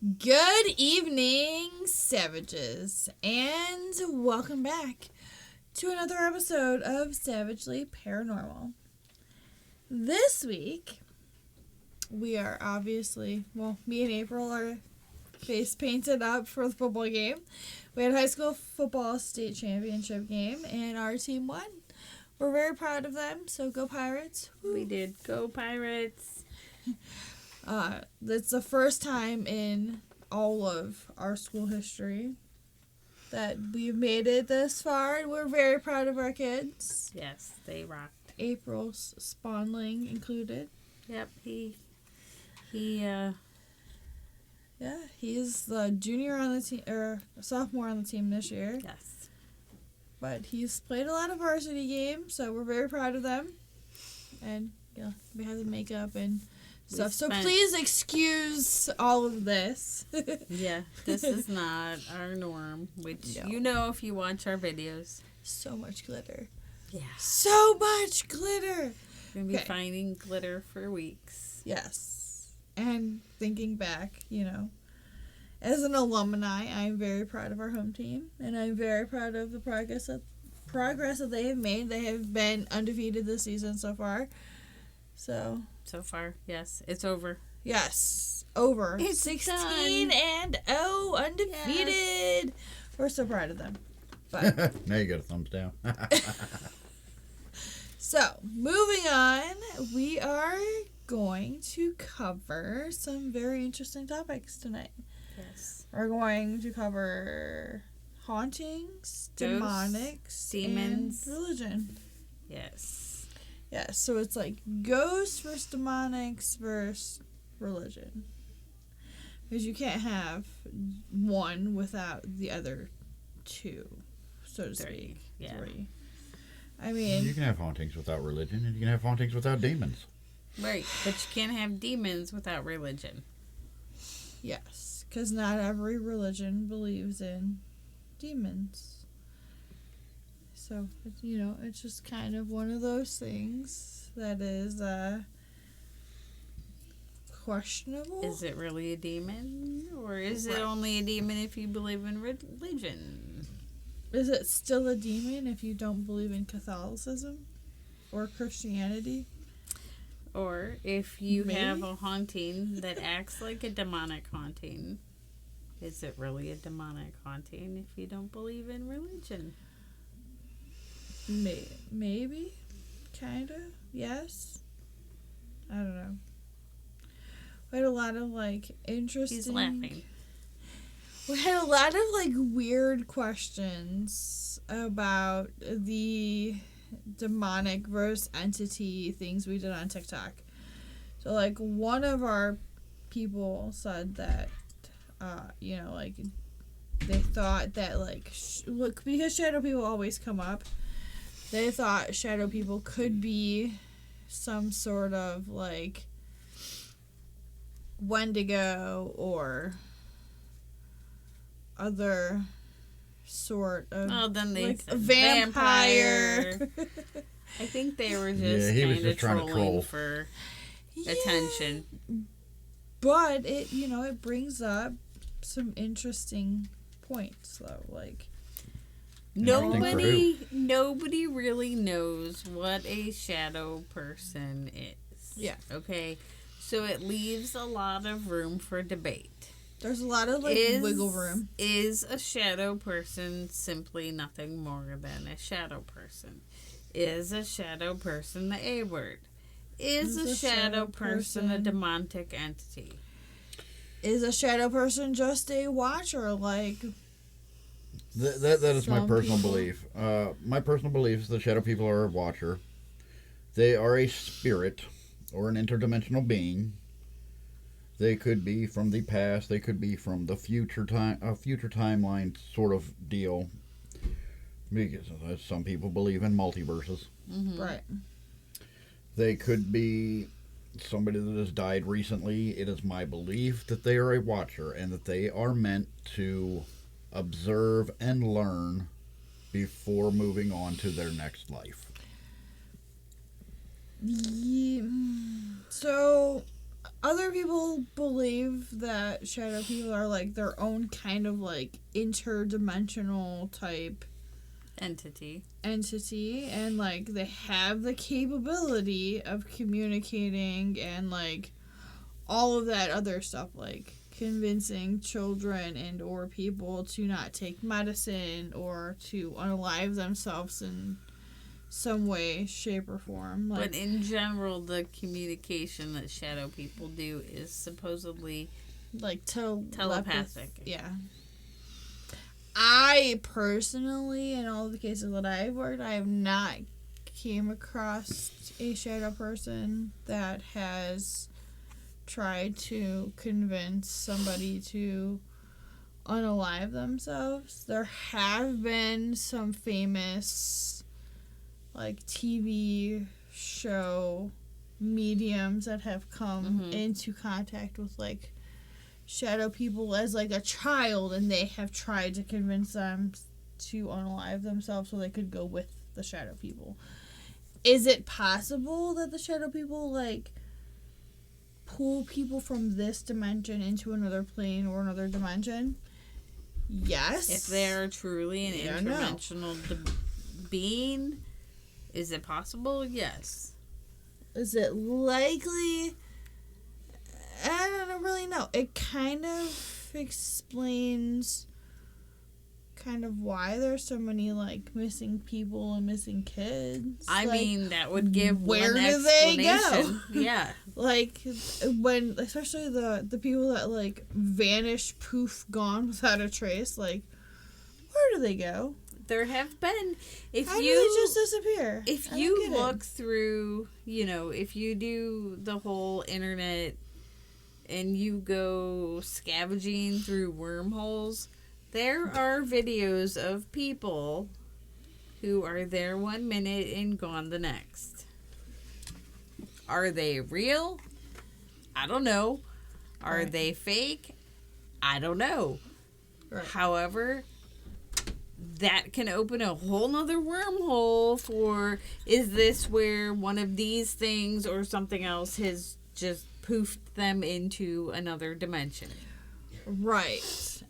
Good evening, savages, and welcome back to another episode of Savagely Paranormal. This week, we are obviously, me and April are face painted up for the football game. We had a high school football state championship game, and our team won. We're very proud of them, so go Pirates. Woo. We did. Go Pirates. That's the first time in all of our school history that we've made it this far, and we're very proud of our kids. Yes, they rocked. April's spawnling included. Yep, he He's the junior on the team, or sophomore on the team this year. yes. But he's played a lot of varsity games, so we're very proud of them. And, we have the makeup and stuff. So please excuse all of this. Yeah, this is not our norm, which you know if you watch our videos. So much glitter. Yeah. So much glitter. We're going to be finding glitter for weeks. Yes. And thinking back, as an alumni, I'm very proud of our home team, and I'm very proud of the progress that they have made. They have been undefeated this season so far. So far, yes, it's over. Yes, over. It's 16 done. and 0, undefeated. Yes. We're so proud of them. But now you got a thumbs down. So, moving on, we are going to cover some very interesting topics tonight. Yes. We're going to cover hauntings, demonics, demons, and religion. Yes. Yeah, so it's like ghosts versus demonics versus religion. Because you can't have one without the other two, so to speak. Yeah. Three. I mean, you can have hauntings without religion, and you can have hauntings without demons. Right, but you can't have demons without religion. yes, because not every religion believes in demons. So, it's just kind of one of those things that is questionable. Is it really a demon? Or is it only a demon if you believe in religion? Is it still a demon if you don't believe in Catholicism or Christianity? Or if you have a haunting that acts like a demonic haunting, is it really a demonic haunting if you don't believe in religion? Maybe. Kind of. Yes. I don't know. We had a lot of, interesting... He's laughing. We had a lot of, weird questions about the demonic versus entity things we did on TikTok. So, one of our people said that, they thought that, because shadow people always come up, they thought shadow people could be some sort of, Wendigo or other sort of a vampire. I think they were just kind of trolling for attention. But it brings up some interesting points though, nobody really knows what a shadow person is. Yeah. Okay. So it leaves a lot of room for debate. There's a lot of wiggle room. Is a shadow person simply nothing more than a shadow person? Is a shadow person the A word? Is a shadow person a demonic entity? Is a shadow person just a watcher? That is my personal belief. My personal belief is the shadow people are a watcher. They are a spirit or an interdimensional being. They could be from the past. They could be from the future timeline sort of deal. Because some people believe in multiverses. Mm-hmm. Right. They could be somebody that has died recently. It is my belief that they are a watcher and that they are meant to observe and learn before moving on to their next life. Yeah. So other people believe that shadow people are like their own kind of like interdimensional type entity, and like they have the capability of communicating and like all of that other stuff, like convincing children and or people to not take medicine or to unalive themselves in some way, shape, or form. Like, but in general, the communication that shadow people do is supposedly like telepathic. Yeah. I personally, in all the cases that I've worked, I have not came across a shadow person that has tried to convince somebody to unalive themselves. There have been some famous like TV show mediums that have come into contact with like shadow people as like a child, and they have tried to convince them to unalive themselves so they could go with the shadow people. Is it possible that the shadow people like pull people from this dimension into another plane or another dimension? Yes. If they're truly an interdimensional being, is it possible? Yes. Is it likely? I don't really know. It kind of explains kind of why there's so many like missing people and missing kids. I like, mean, that would give where one do they go? explanation. Yeah. Like when especially the people that like vanish, poof, gone without a trace, like where do they go? There have been How do they just disappear? If you look through, you know, if you do the whole internet and you go scavenging through wormholes, there are videos of people who are there 1 minute and gone the next. Are they real? I don't know. Are they fake? I don't know. Right. However, that can open a whole nother wormhole for, is this where one of these things or something else has just poofed them into another dimension? Right.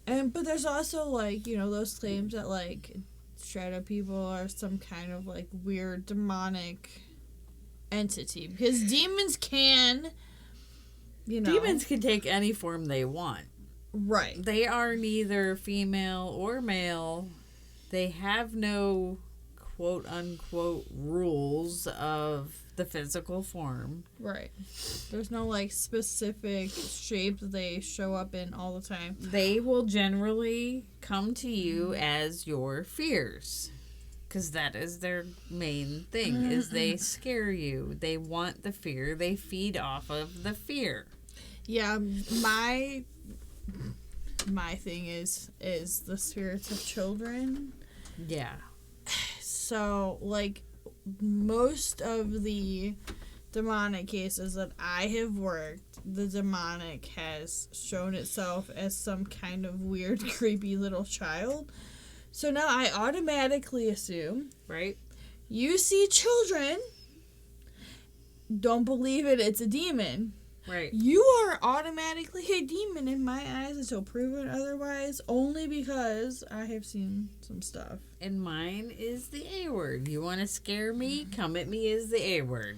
But there's also like, you know, those claims that like shadow people are some kind of like weird demonic entity, because demons can, you know, Demons can take any form they want. right. They are neither female or male. They have no quote unquote rules of the physical form. Right. There's no like specific shape that they show up in all the time. They will generally come to you as your fears, because that is their main thing, is they scare you. They want the fear. They feed off of the fear. Yeah, my thing is the spirits of children. Yeah. So like most of the demonic cases that I have worked, the demonic has shown itself as some kind of weird, creepy little child. So now I automatically assume, Right? you see children, don't believe it, it's a demon. Right. You are automatically a demon in my eyes until proven otherwise, only because I have seen some stuff. And mine is the A word. You want to scare me? Come at me is the A word.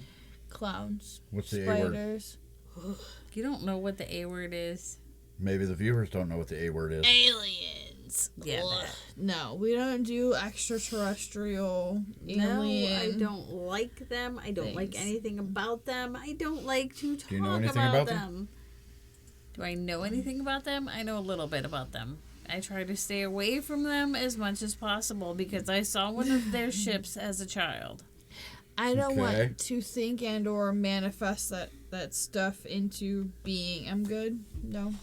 Clowns. What's the A word? Spiders. You don't know what the A word is? Maybe the viewers don't know what the A word is. Aliens. Yeah, Ugh. that. No, we don't do extraterrestrial alien. No, I don't like them. I don't like things. anything about them. I don't like to talk Do you know anything about about them. Do I know anything about them? I know a little bit about them. I try to stay away from them as much as possible because I saw one of their ships as a child. I don't Okay. want to think and or manifest that stuff into being. I'm good. No,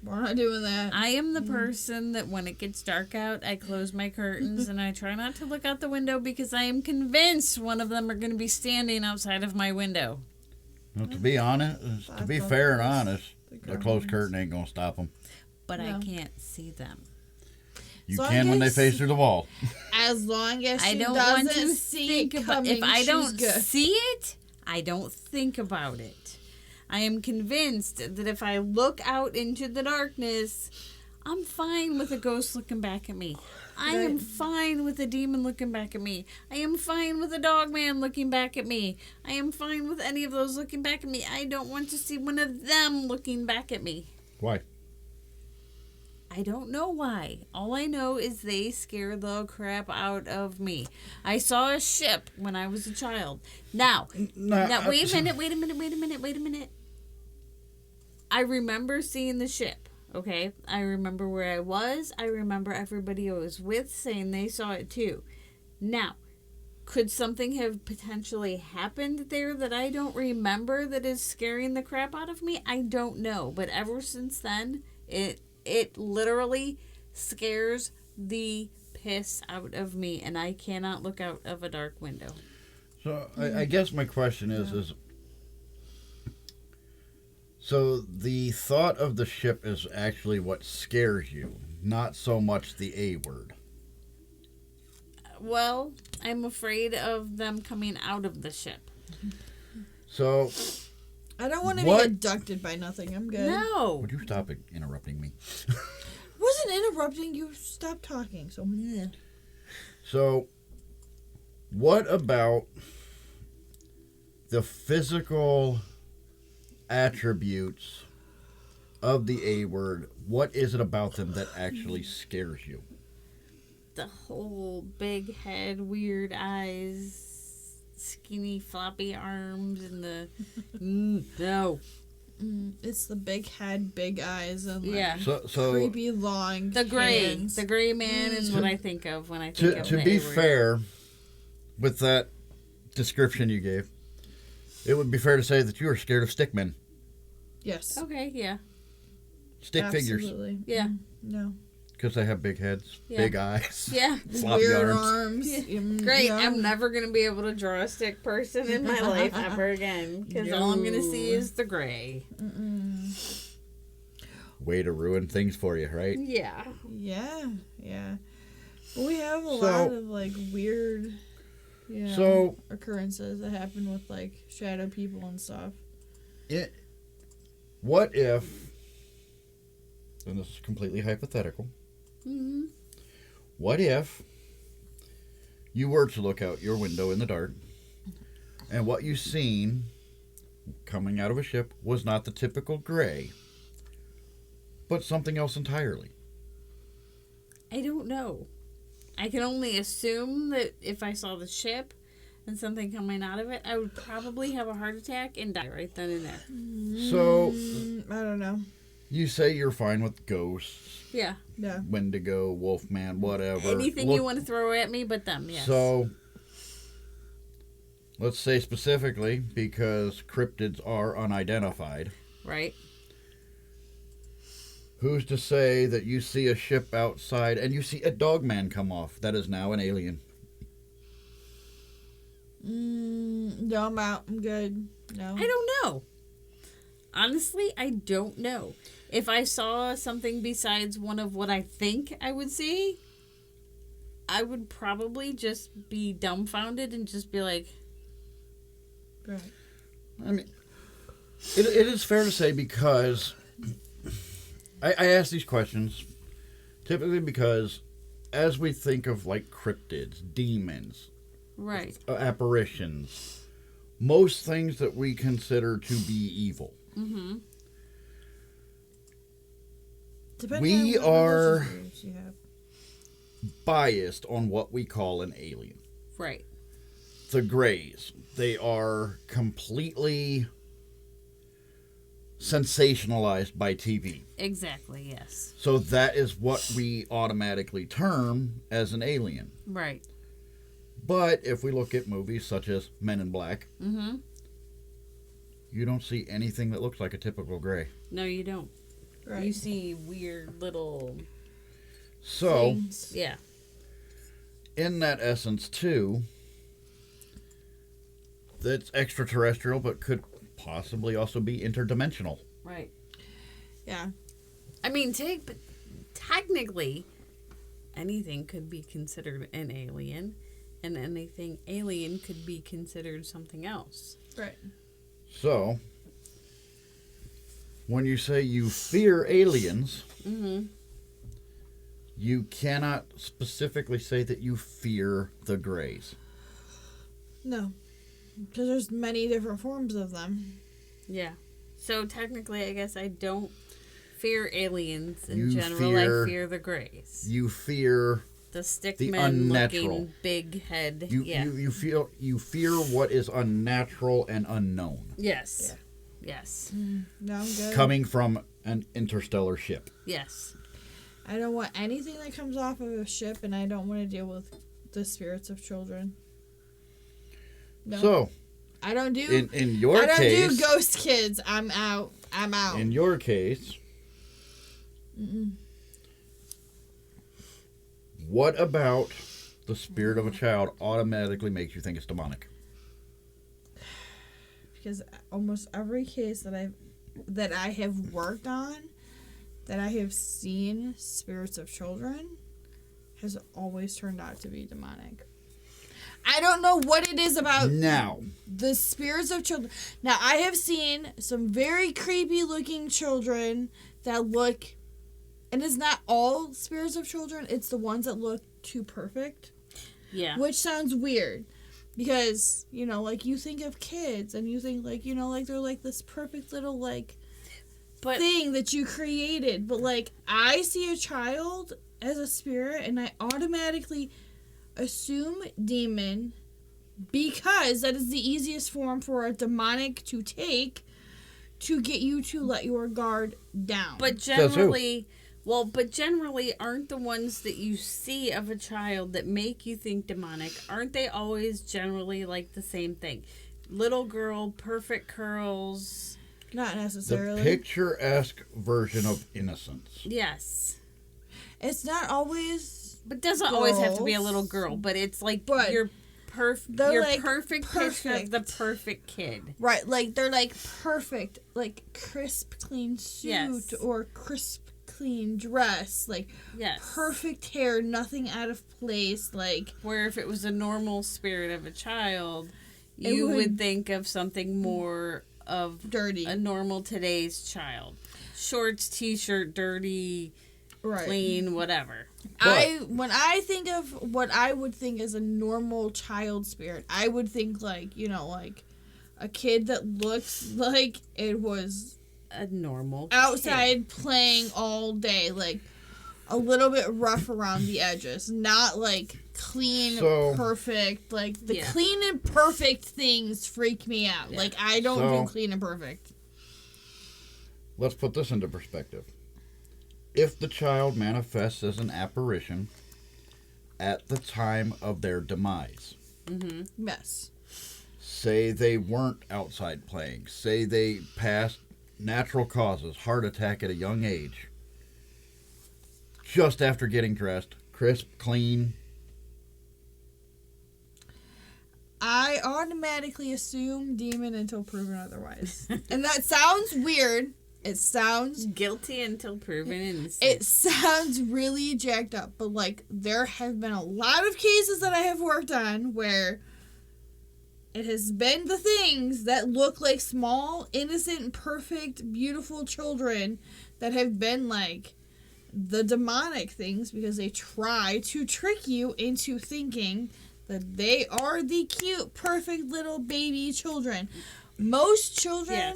we're not doing that. I am the person that when it gets dark out, I close my curtains and I try not to look out the window because I am convinced one of them are going to be standing outside of my window. Well, to be honest, to be fair and honest, the closed curtain ain't gonna stop them. But I No. can't see them. You So I can when they guess- face through the wall. As long as she I don't doesn't want to see think it about. coming, If I she's don't good. see it, I don't think about it. I am convinced that if I look out into the darkness, I'm fine with a ghost looking back at me. I am fine with a demon looking back at me. I am fine with a dog man looking back at me. I am fine with any of those looking back at me. I don't want to see one of them looking back at me. Why? I don't know why. All I know is they scare the crap out of me. I saw a ship when I was a child. Now, wait a minute. I remember seeing the ship, okay? I remember where I was. I remember everybody I was with saying they saw it too. Now, could something have potentially happened there that I don't remember that is scaring the crap out of me? I don't know. But ever since then, it literally scares the piss out of me, and I cannot look out of a dark window. So I guess my question is so the thought of the ship is actually what scares you, not so much the A word. Well, I'm afraid of them coming out of the ship. So I don't want to be abducted by nothing. I'm good. No. would you stop interrupting me? Wasn't interrupting. You stopped talking. So, meh. So, what about the physical attributes of the A word? What is it about them that actually scares you? The whole big head, weird eyes, skinny floppy arms, and the no. It's the big head, big eyes, and Yeah. So creepy long The gray. hands. The gray man is what I think of when I think of to the be A-word. fair, with that description you gave, it would be fair to say that you are scared of stickmen. Yes. Okay, yeah. Stick figures. Absolutely. Yeah. No. Because they have big heads, Yeah. big eyes, Yeah. floppy Weird arms. arms. Great. Yeah. I'm never going to be able to draw a stick person in my life ever again. Because all I'm going to see is the gray. Way to ruin things for you, right? Yeah. Yeah. Yeah. But we have a So- lot of like weird So- occurrences that happen with like shadow people and stuff. What if, and this is completely hypothetical, Mm-hmm. what if you were to look out your window in the dark and what you seen coming out of a ship was not the typical gray, but something else entirely? I don't know. I can only assume that if I saw the ship and something coming out of it, I would probably have a heart attack and die right then and there. So, I don't know. you say you're fine with ghosts, Yeah. Yeah. Wendigo, Wolfman, whatever. Anything you want to throw at me but them, yes. So, let's say specifically, because cryptids are unidentified, Right? who's to say that you see a ship outside and you see a dogman come off? That is now an alien. No, I'm out. I'm good. No. I don't know. Honestly, I don't know. If I saw something besides one of what I think I would see, I would probably just be dumbfounded and just be like, Right. I mean, it is fair to say, because I ask these questions typically because as we think of like cryptids, demons, right. apparitions, most things that we consider to be evil, Mm-hmm. Depending We on what are- religious beliefs you have. biased on what we call an alien. Right. The Greys, they are completely sensationalized by TV. Exactly, yes. So that is what we automatically term as an alien. Right. But if we look at movies such as Men in Black, Mm-hmm. you don't see anything that looks like a typical Grey. No, you don't. Right. You see weird little... So, Things. Yeah. in that essence, too, that's extraterrestrial, but could possibly also be interdimensional. Right. Yeah. I mean, technically, anything could be considered an alien, and anything alien could be considered something else. Right. So, when you say you fear aliens, Mm-hmm. you cannot specifically say that you fear the Greys. No. Because there's many different forms of them. Yeah. So technically, I guess I don't fear aliens in You general. I fear the Greys. You fear The the unnatural. stickman-looking big head. You fear what is unnatural and unknown. Yes. Yeah. Yes. No, I'm good. Coming from an interstellar ship. Yes. I don't want anything that comes off of a ship, and I don't want to deal with the spirits of children. No. So, I don't do. in your I don't case, do ghost kids. I'm out. I'm out. in your case, what about the spirit of a child automatically makes you think it's demonic? Because almost every case that I have worked on, that I have seen spirits of children, has always turned out to be demonic. I don't know what it is about Now, the spirits of children. Now, I have seen some very creepy looking children that look, and it's not all spirits of children, it's the ones that look too perfect. Yeah. Which sounds weird. Because, you know, like, you think of kids, and you think, like, you know, like, they're, like, this perfect little, like, thing that you created. But, like, I see a child as a spirit, and I automatically assume demon, because that is the easiest form for a demonic to take to get you to let your guard down. But generally... But generally, aren't the ones that you see of a child that make you think demonic, aren't they always generally like the same thing? Little girl, perfect curls. Not necessarily. the picturesque version of innocence. Yes. It's not always. But doesn't always have to be a little girl, but it's like your like perfect picture of the perfect kid. Right, like they're like perfect, like crisp, clean suit Yes. or crisp, clean dress, like perfect hair, nothing out of place, like where if it was a normal spirit of a child, you would think of something more of dirty, a normal today's child. Shorts, t-shirt, dirty, right, clean, whatever. When I think of what I would think as a normal child spirit, I would think like, you know, like a kid that looks like it was a normal outside kid. Playing all day, like a little bit rough around the edges, not like clean, perfect. Like the clean and perfect things freak me out. Yeah. Like I don't do clean and perfect. Let's put this into perspective. If the child manifests as an apparition at the time of their demise, yes. Say they weren't outside playing. Say they passed natural causes, heart attack at a young age, just after getting dressed, crisp, clean. I automatically assume demon until proven otherwise. And that sounds weird. It sounds guilty until proven innocent. It sounds really jacked up, but like there have been a lot of cases that I have worked on where it has been the things that look like small, innocent, perfect, beautiful children that have been like the demonic things because they try to trick you into thinking that they are the cute, perfect little baby children. Most children,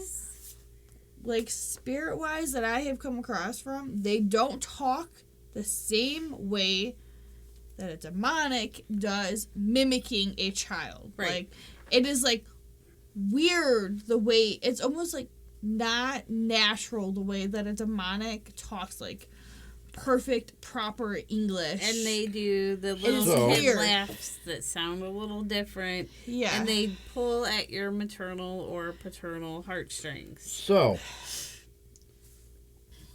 like spirit-wise that I have come across from, they don't talk the same way that a demonic does mimicking a child. Right. Like, it is like weird the way, it's almost like not natural the way that a demonic talks like perfect, proper English. And they do the little kid laughs that sound a little different. Yeah. And they pull at your maternal or paternal heartstrings. So,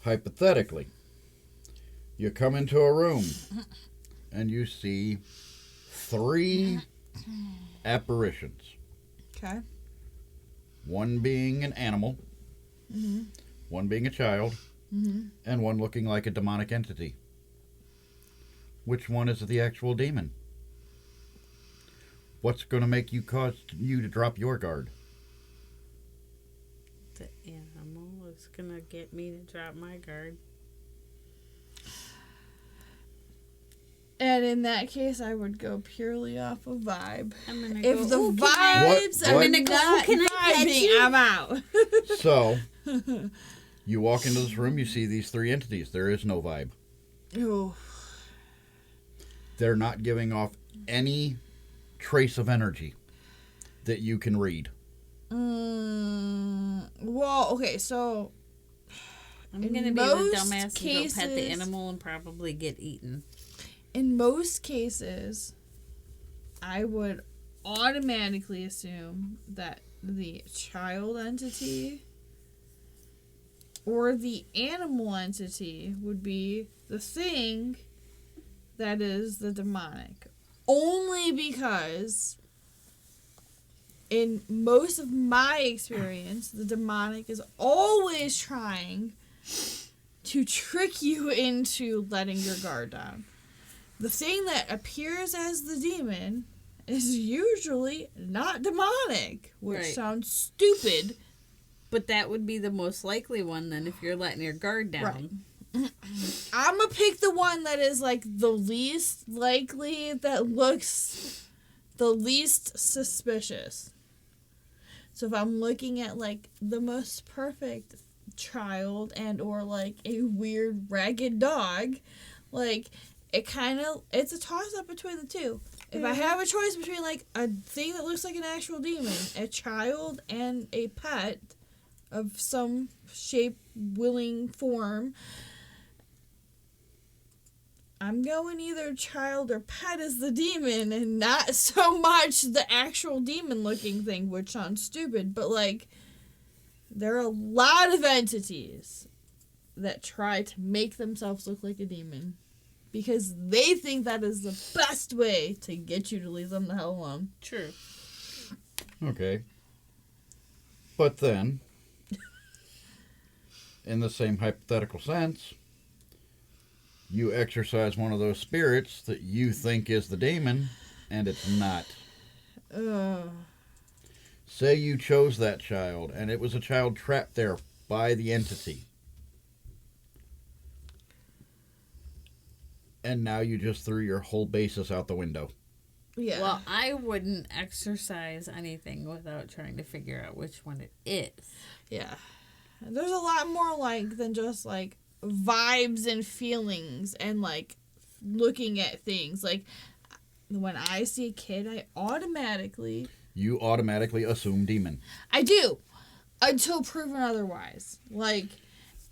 hypothetically, you come into a room and you see 3 apparitions. Okay. One being an animal, one being a child, and one looking like a demonic entity. Which one is the actual demon? What's going to cause you to drop your guard? The animal is gonna get me to drop my guard. And in that case, I would go purely off of vibe. I'm gonna If go, the "Oh, vibes What? are I'm gonna go, not "Can I pet vibing, you?" I'm out. So, you walk into this room, you see these three entities. There is no vibe. Ooh. They're not giving off any trace of energy that you can read. Well, okay, so I'm in gonna be the most dumbass and go pet the cases- animal and probably get eaten." in most cases, I would automatically assume that the child entity or the animal entity would be the thing that is the demonic. Only because in most of my experience, the demonic is always trying to trick you into letting your guard down. The thing that appears as the demon is usually not demonic, which Right. sounds stupid. But that would be the most likely one then if you're letting your guard down. I'm gonna pick the one that is like the least likely, that looks the least suspicious. So if I'm looking at like the most perfect child and or like a weird ragged dog, like it's a toss up between the two. If I have a choice between like a thing that looks like an actual demon, a child, and a pet of some shape, willing form, I'm going either child or pet as the demon and not so much the actual demon looking thing, which sounds stupid, but like there are a lot of entities that try to make themselves look like a demon because they think that is the best way to get you to leave them the hell alone. True. Okay. But then, in the same hypothetical sense, you exorcise one of those spirits that you think is the demon, and it's not. Say you chose that child, and it was a child trapped there by the entity. And now you just threw your whole basis out the window. Yeah. Well, I wouldn't exercise anything without trying to figure out which one it is. Yeah. There's a lot more like than just like vibes and feelings and like looking at things. Like when I see a kid, You automatically assume demon. I do, until proven otherwise. Like,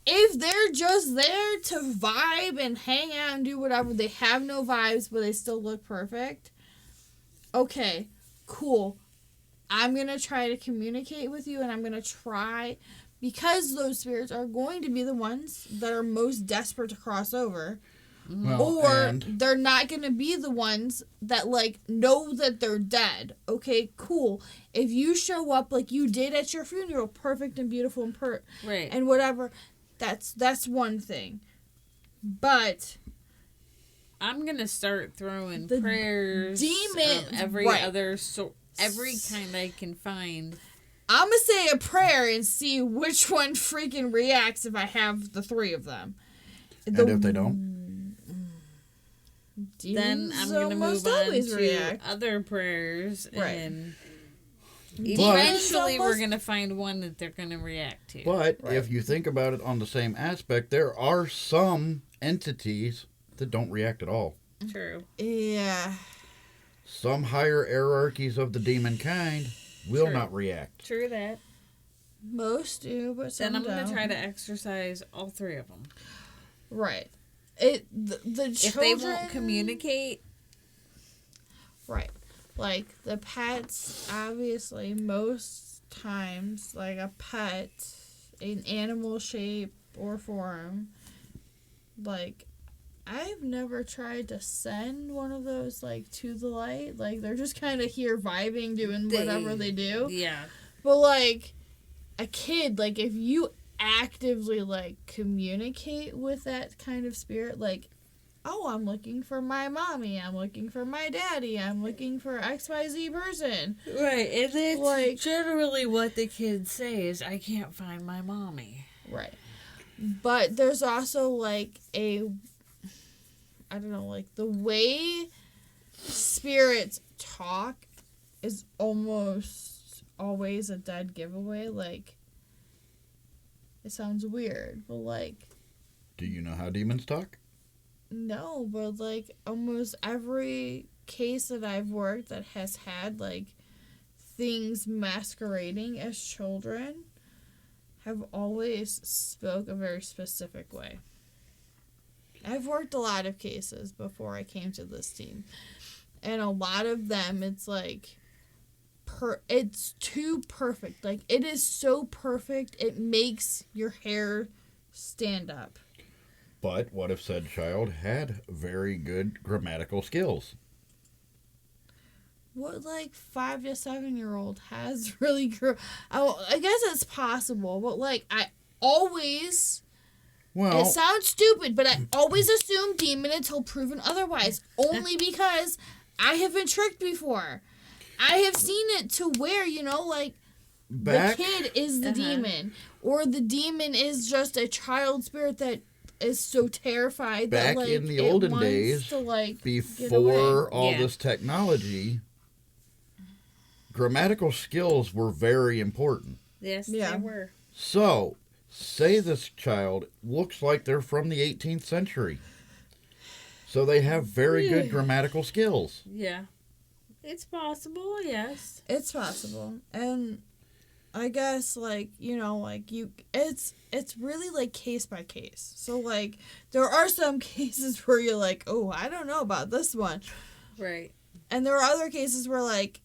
if they're just there to vibe and hang out and do whatever, they have no vibes, but they still look perfect. Okay, cool. I'm going to try to communicate with you, and I'm going to try, because those spirits are going to be the ones that are most desperate to cross over. Well, Or they're not going to be the ones that, like, know that they're dead. Okay, cool. If you show up like you did at your funeral, perfect and beautiful and Right. and whatever, that's one thing. But I'm going to start throwing The prayers demon- of every right. other every kind I can find. I'm going to say a prayer and see which one freaking reacts if I have the three of them. And if they don't? Then I'm going to move on to other prayers, Right. and But- eventually we're going to find one that they're going to react to. But if you think about it on the same aspect, there are some entities that don't react at all. True. Yeah. Some higher hierarchies of the demon kind will True. not react. True that. Most do, but some Then I'm going don't. to try to exercise all three of them. Right. The children... If they won't communicate, Right. Like, the pets, obviously, most times, like a pet, in animal shape or form, like, I've never tried to send one of those, like, to the light. Like, they're just kind of here vibing, doing whatever they do. yeah. But, like, a kid, like, if you actively, like, communicate with that kind of spirit, like, oh, I'm looking for my mommy, I'm looking for my daddy, I'm looking for XYZ person. Right, and that's Like- generally what the kids say is, I can't find my mommy. Right. But there's also, like, I don't know, like, the way spirits talk is almost always a dead giveaway. Like, it sounds weird, but, like... Do you know how demons talk? No, but, like, almost every case that I've worked that has had, like, things masquerading as children have always spoke a very specific way. I've worked a lot of cases before I came to this team. And a lot of them, it's like, it's too perfect. Like, it is so perfect, it makes your hair stand up. But what if said child had very good grammatical skills? What, like, 5 to 7 year old has really I guess it's possible, but, like, I always... Well, it sounds stupid, but I always assume demon until proven otherwise. Only because I have been tricked before. I have seen it to where, you know, like, the kid is the demon. Or the demon is just a child spirit that is so terrified back that, like, in the it olden wants days, to, like, before all Yeah. this technology, grammatical skills were very important. Yes, Yeah. they were. So, say this child looks like they're from the 18th century. So they have very good grammatical skills. Yeah. It's possible, yes. It's possible. And I guess, like, you know, like, it's really, like, case by case. So, like, there are some cases where you're like, oh, I don't know about this one. Right. And there are other cases where, like,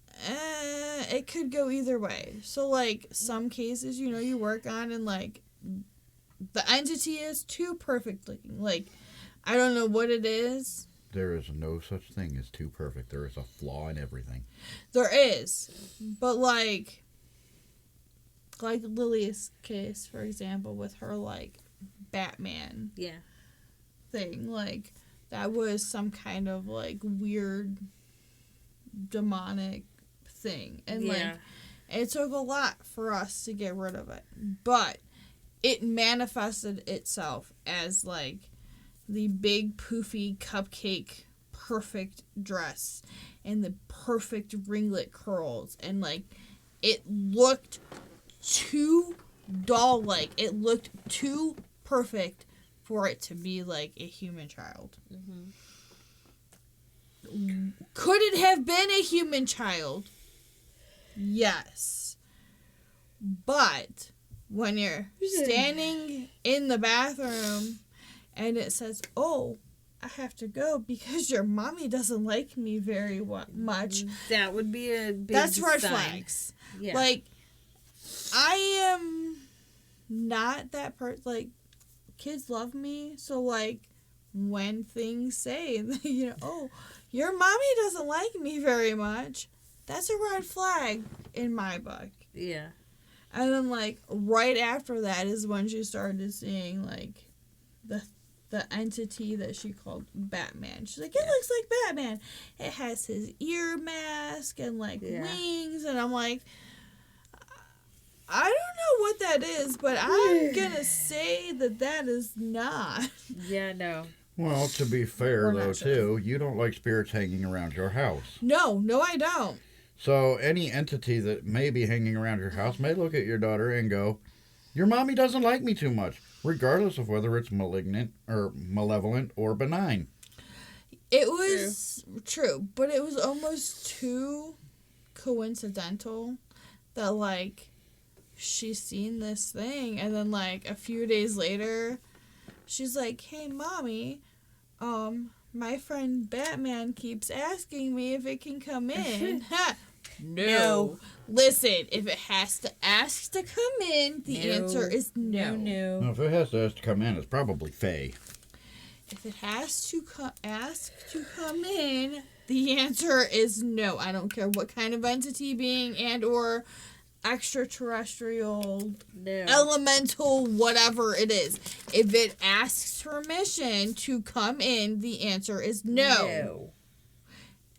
it could go either way. So, like, some cases, you know, you work on and, like, the entity is too perfect looking. Like, I don't know what it is. There is no such thing as too perfect. There is a flaw in everything. There is. But, like Lily's case, for example, with her, like, Batman Yeah. thing. Like, that was some kind of, like, weird demonic thing. And, like, it took a lot for us to get rid of it. But it manifested itself as, like, the big, poofy, cupcake, perfect dress and the perfect ringlet curls. And, like, it looked too doll-like. It looked too perfect for it to be, like, a human child. Mm-hmm. Could it have been a human child? Yes. But when you're standing in the bathroom and it says, oh, I have to go because your mommy doesn't like me very much. That would be a big That's red sign. flags. Yeah. Like, I am not that person. Like, kids love me. So, like, when things say, you know, oh, your mommy doesn't like me very much, that's a red flag in my book. Yeah. And then, like, right after that is when she started seeing, like, the entity that she called Batman. She's like, it looks like Batman. It has his ear mask and, like, wings. And I'm like, I don't know what that is, but I'm going to say that is not. Yeah, no. Well, to be fair, We're though, not sure. too, you don't like spirits hanging around your house. No, I don't. So any entity that may be hanging around your house may look at your daughter and go, your mommy doesn't like me too much, regardless of whether it's malignant or malevolent or benign. It was true, but it was almost too coincidental that, like, she's seen this thing, and then, like, a few days later, she's like, hey, Mommy, my friend Batman keeps asking me if it can come in. No. Listen, if it has to ask to come in, the answer is no. Well, if it has to ask to come in, it's probably Faye. If it has to ask to come in, the answer is no. I don't care what kind of entity being and or extraterrestrial, elemental, whatever it is. If it asks permission to come in, the answer is no.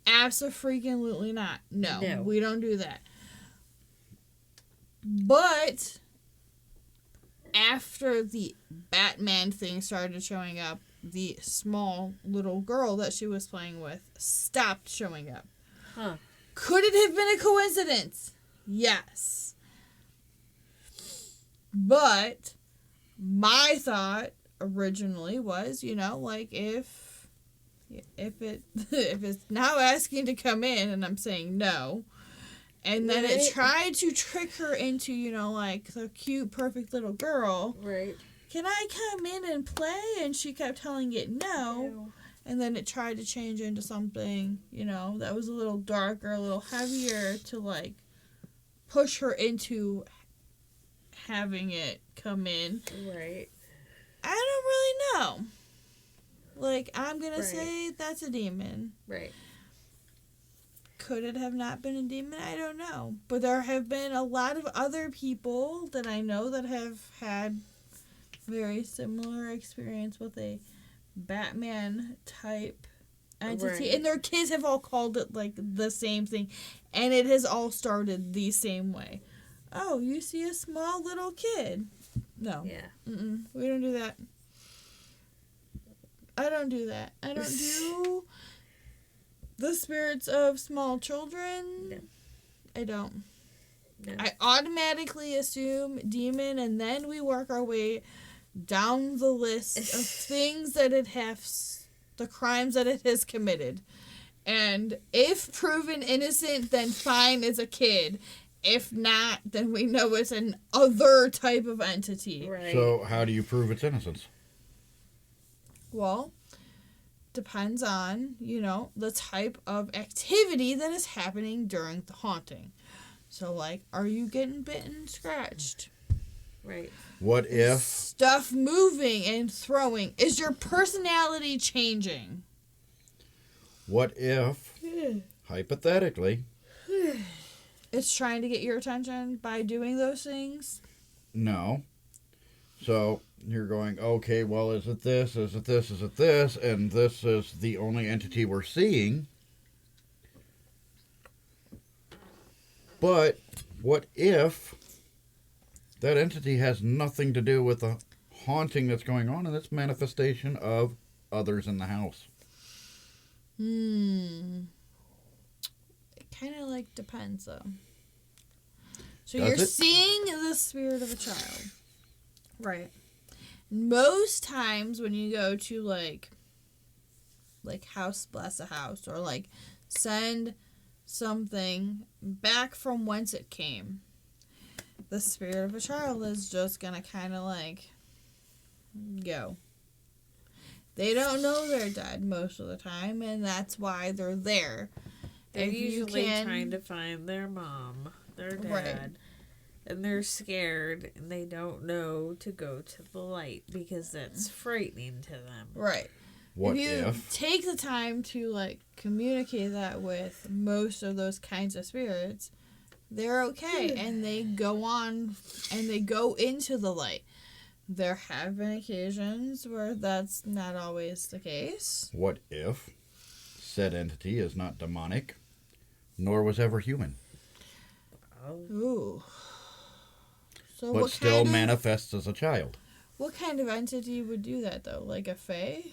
Abso-freaking-lutely not. No, we don't do that. But after the Batman thing started showing up, the small little girl that she was playing with stopped showing up. Huh. Could it have been a coincidence? Yes. But my thought originally was, like if it's now asking to come in and I'm saying no, and then it tried to trick her into, like the cute, perfect little girl. Right. Can I come in and play? And she kept telling it no. And then it tried to change into something, that was a little darker, a little heavier to, like, push her into having it come in. Right. I don't really know. Like, I'm going to say that's a demon. Right. Could it have not been a demon? I don't know. But there have been a lot of other people that I know that have had very similar experience with a Batman type entity. Right. And their kids have all called it, like, the same thing. And it has all started the same way. Oh, you see a small little kid. No. Yeah. We don't do that. I don't do that. I don't do the spirits of small children. No. I don't. No. I automatically assume demon, and then we work our way down the list of things that it has, the crimes that it has committed. And if proven innocent, then fine as a kid. If not, then we know it's an other type of entity. Right. So how do you prove its innocence? Well, depends on, the type of activity that is happening during the haunting. So, like, are you getting bitten, scratched? Right. What if Stuff moving and throwing. Is your personality changing? Hypothetically, It's trying to get your attention by doing those things? no. So you're going, okay, well, is it this, is it this, is it this, and this is the only entity we're seeing. But what if that entity has nothing to do with the haunting that's going on and it's manifestation of others in the house? It kind of, like, depends, though. So Does you're it? seeing the spirit of a child. Right. Most times when you go to, like house bless a house, or, like, send something back from whence it came, the spirit of a child is just gonna kind of, like, go. They don't know they're dead most of the time, and that's why they're there. They're If you usually can- trying to find their mom, their dad, Right. and they're scared and they don't know to go to the light because that's frightening to them. Right. What if you if? take the time to, like, communicate that with most of those kinds of spirits, they're okay, and they go on and they go into the light. There have been occasions where that's not always the case. What if said entity is not demonic, nor was ever human, Ooh. So but what still kind manifests as a child? what kind of entity would do that, though? Like a fae?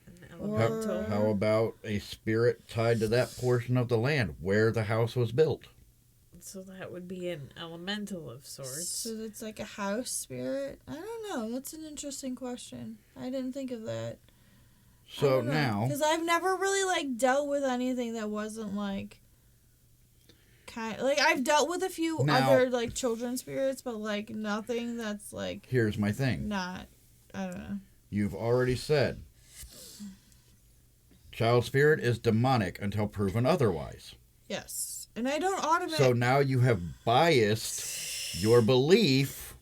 An How, elemental. how about a spirit tied to that portion of the land where the house was built? So that would be an elemental of sorts. So it's like a house spirit? I don't know. That's an interesting question. I didn't think of that. So now, Because I've never really, like, dealt with anything that wasn't, like, I've dealt with a few Now- other, like, children's spirits, but, like, nothing that's, like, here's my thing. not, I don't know. You've already said child spirit is demonic until proven otherwise. Yes. And I don't automatically... So now you have biased your belief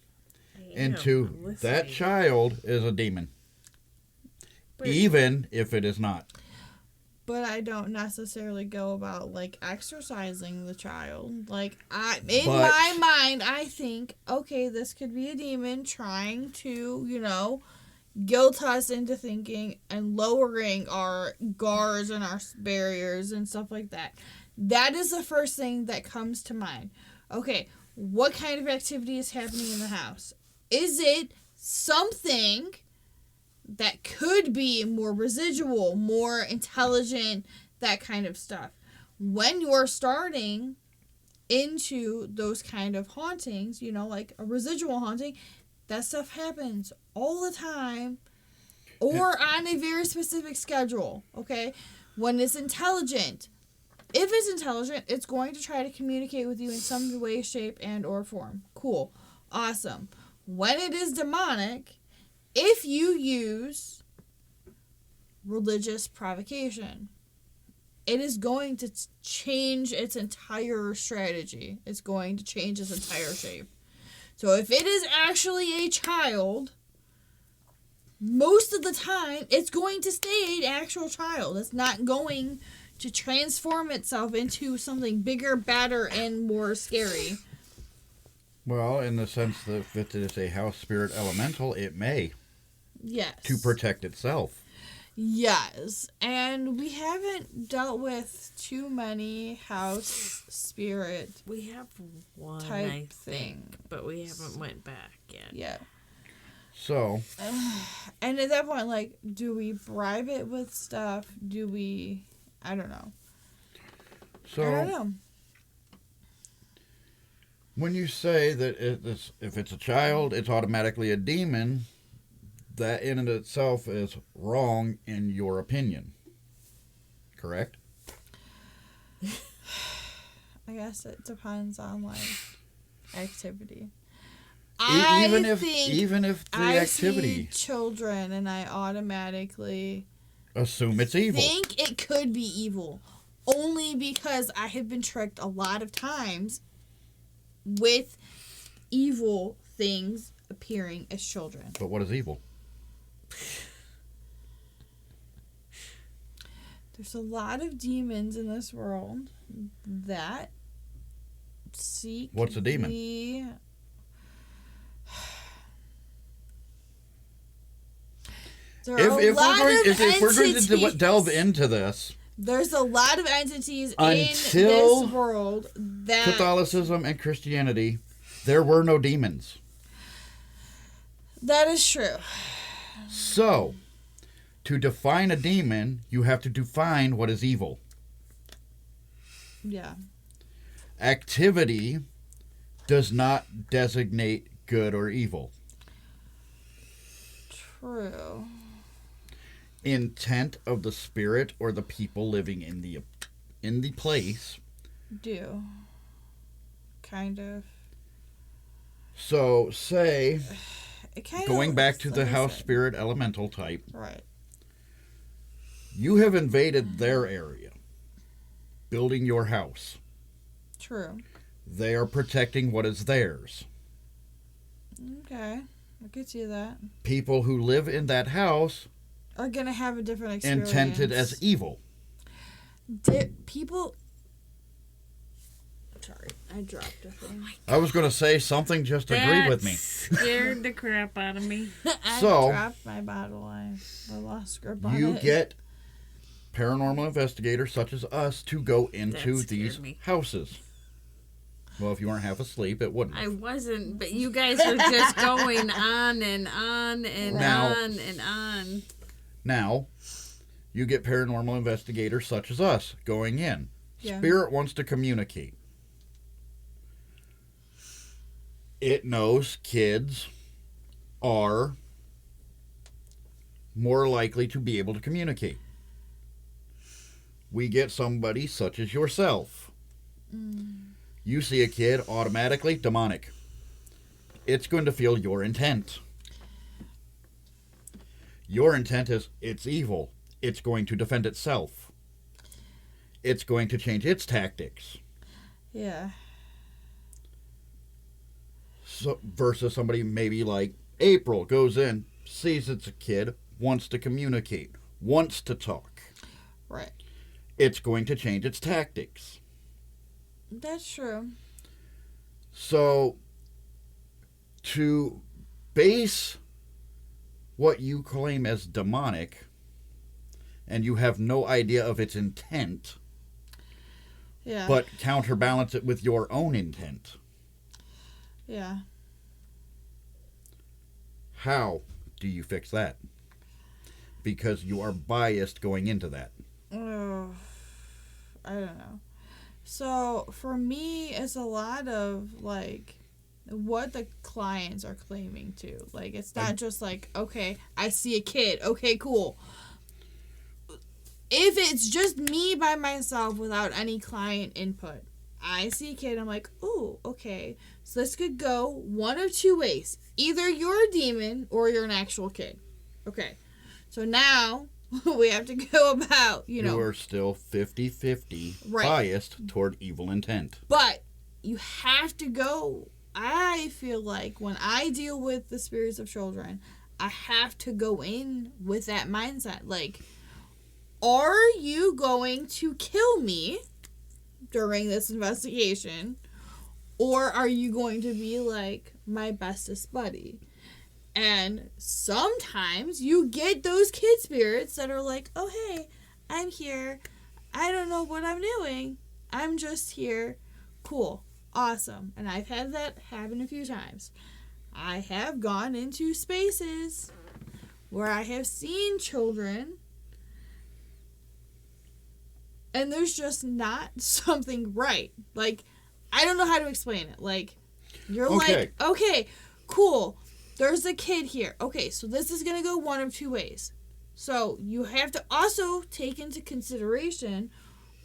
into that child is a demon, But- even if it is not. But I don't necessarily go about, like, exorcising the child. Like, in my mind, I think, okay, this could be a demon trying to, guilt us into thinking and lowering our guards and our barriers and stuff like that. That is the first thing that comes to mind. Okay, what kind of activity is happening in the house? Is it something that could be more residual, more intelligent, that kind of stuff. When you're starting into those kind of hauntings, like a residual haunting, that stuff happens all the time or on a very specific schedule, okay? When it's intelligent, if it's intelligent, it's going to try to communicate with you in some way, shape, and or form. Cool. Awesome. When it is demonic, if you use religious provocation, it is going to change its entire strategy. It's going to change its entire shape. So if it is actually a child, most of the time, it's going to stay an actual child. It's not going to transform itself into something bigger, badder, and more scary. Well, in the sense that if it is a house spirit elemental, it may. Yes. To protect itself. Yes. And we haven't dealt with too many house spirit We have one, type I think, thing. but we haven't went back yet. Yeah. So. And at that point, do we bribe it with stuff? Do we... I don't know. So. I don't know. When you say that if it's a child, it's automatically a demon, that in and of itself is wrong in your opinion. Correct? I guess it depends on, activity. Even if the I activity... see children and I automatically... assume it's evil. think it could be evil. Only because I have been tricked a lot of times with evil things appearing as children. But what is evil? There's a lot of demons in this world that seek... What's a demon? If we're going to delve into this... There's a lot of entities in Until this world that... Catholicism and Christianity, there were no demons. That is true. So, to define a demon, you have to define what is evil. Yeah. Activity does not designate good or evil. True. Intent of the spirit or the people living in the place. Do. Kind of. So, say, going back to like the I house said. spirit elemental type, Right. you have invaded their area, building your house. True. They are protecting what is theirs. Okay. I could see that. People who live in that house Are going to have a different experience. intended as evil. People... Sorry, I dropped a thing. I was going to say something, just agreed with me. Scared the crap out of me. I So, dropped my bottle. I lost grip on You it. get paranormal investigators such as us to go into That scared these me. houses. Well, if you weren't half asleep, it wouldn't. I wasn't, but you guys were just going on and on and Now- on and on. Now, you get paranormal investigators such as us going in. Yeah. Spirit wants to communicate. It knows kids are more likely to be able to communicate. We get somebody such as yourself. You see a kid, automatically demonic. It's going to feel your intent. Your intent is, it's evil. It's going to defend itself. It's going to change its tactics. Yeah. So, versus somebody maybe like April goes in, sees it's a kid, wants to communicate, wants to talk. Right. It's going to change its tactics. That's true. So, to base what you claim as demonic, and you have no idea of its intent, Yeah. but counterbalance it with your own intent. Yeah. How do you fix that? Because you are biased going into that. I don't know. So for me, it's a lot of like what the clients are claiming to. Like, it's not just like, okay, I see a kid. Okay, cool. If it's just me by myself without any client input, I see a kid, I'm like, ooh, okay. So this could go one of two ways. Either you're a demon or you're an actual kid. Okay. So now we have to go about, You are still 50-50 Right. biased toward evil intent. But you have to go. I feel like when I deal with the spirits of children, I have to go in with that mindset. Like, are you going to kill me during this investigation? Or are you going to be like my bestest buddy? And sometimes you get those kid spirits that are like, oh, hey, I'm here. I don't know what I'm doing. I'm just here. Cool. Awesome. And I've had that happen a few times. I have gone into spaces where I have seen children and there's just not something right. Like, I don't know how to explain it. Like, you're like, okay, cool. There's a kid here. Okay, so this is going to go one of two ways. So you have to also take into consideration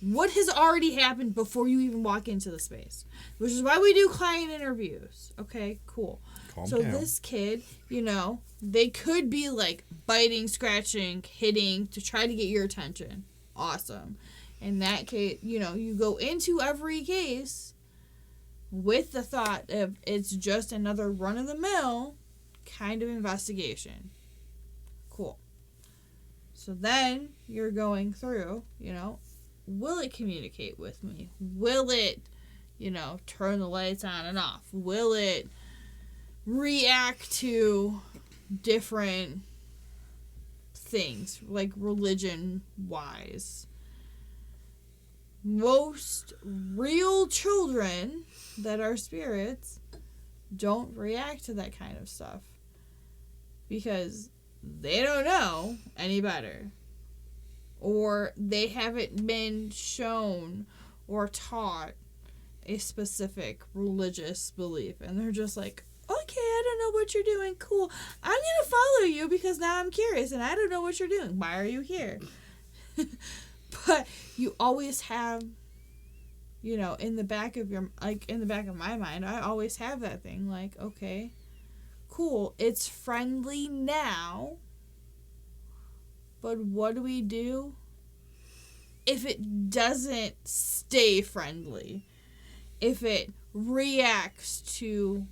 what has already happened before you even walk into the space, which is why we do client interviews. Okay, cool. Calm so down. This kid, they could be like biting, scratching, hitting to try to get your attention. Awesome. In that case, you go into every case with the thought of it's just another run-of-the-mill kind of investigation. Cool. So then you're going through, will it communicate with me? Will it, turn the lights on and off? Will it react to different things, like religion-wise? Most real children that are spirits don't react to that kind of stuff because they don't know any better, or they haven't been shown or taught a specific religious belief, and they're just like, okay, I don't know what you're doing, cool, I'm gonna follow you because now I'm curious and I don't know what you're doing, why are you here? But you always have, in the back of my mind, I always have that thing, like, okay, cool, it's friendly now, but what do we do if it doesn't stay friendly? If it reacts to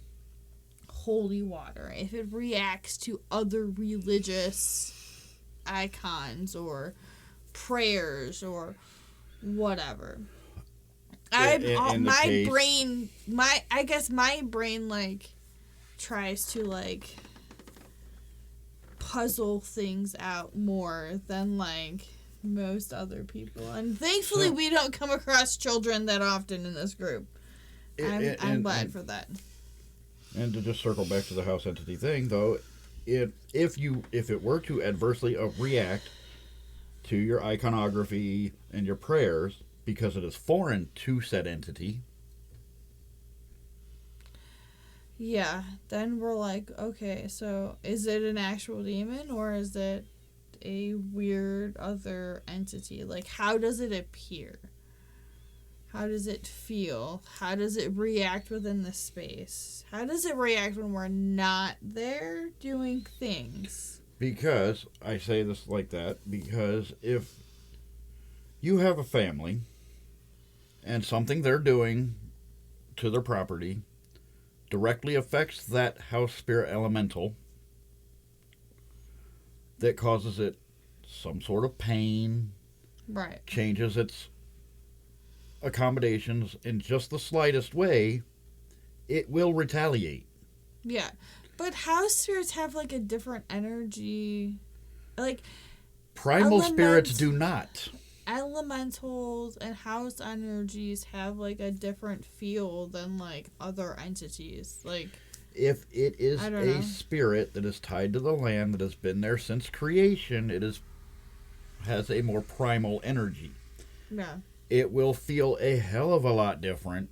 holy water, if it reacts to other religious icons or prayers or whatever. My brain like tries to like puzzle things out more than like most other people, and thankfully we don't come across children that often in this group. I'm glad for that. And to just circle back to the house entity thing, though, if it were to adversely react to your iconography and your prayers because it is foreign to said entity, yeah, then we're like, okay, so is it an actual demon or is it a weird other entity? Like, how does it appear? How does it feel? How does it react within the space? How does it react when we're not there doing things? Because, I say this like that, because if you have a family and something they're doing to their property directly affects that house spirit elemental that causes it some sort of pain, right, changes its accommodations in just the slightest way, it will retaliate. Yeah, but house spirits have like a different energy, like primal spirits do not. Elementals and house energies have like a different feel than like other entities. Like, If it is I don't a know. spirit that is tied to the land that has been there since creation, has a more primal energy. Yeah. It will feel a hell of a lot different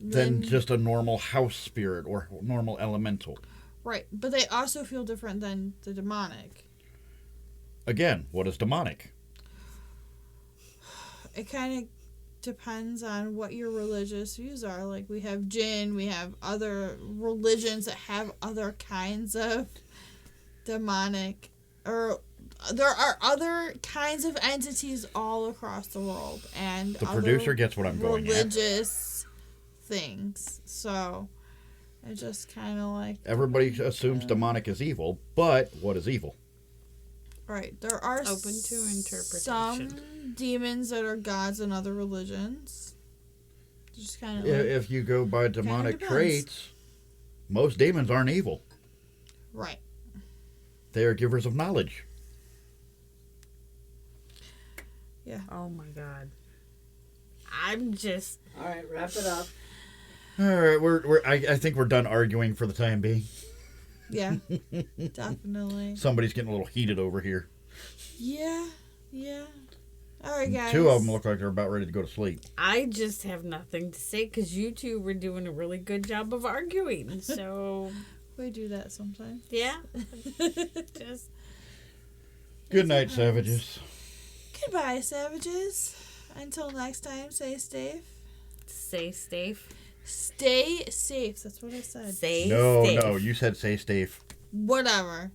than just a normal house spirit or normal elemental. Right, but they also feel different than the demonic. Again, what is demonic? It kind of depends on what your religious views are. Like, we have jinn, we have other religions that have other kinds of demonic, or there are other kinds of entities all across the world, and The other producer gets what I'm going at. religious things. So it's just kind of like Everybody assumes demonic is evil, but what is evil? right. There are Open to interpretation. some demons that are gods in other religions. Just kind of If you go by demonic depends. traits, most demons aren't evil. right. They are givers of knowledge. Yeah. Oh my god. I'm just. All right, wrap it up. All right, I think we're done arguing for the time being. Yeah. Definitely. Somebody's getting a little heated over here. Yeah. Yeah. All right, guys. Two of them look like they're about ready to go to sleep. I just have nothing to say because you two were doing a really good job of arguing. So, We do that sometimes. yeah. Just. Good night, savages. Goodbye, savages. Until next time, stay safe. Stay safe. Stay safe. That's what I said. Stay No, safe. no, you said stay safe. Whatever.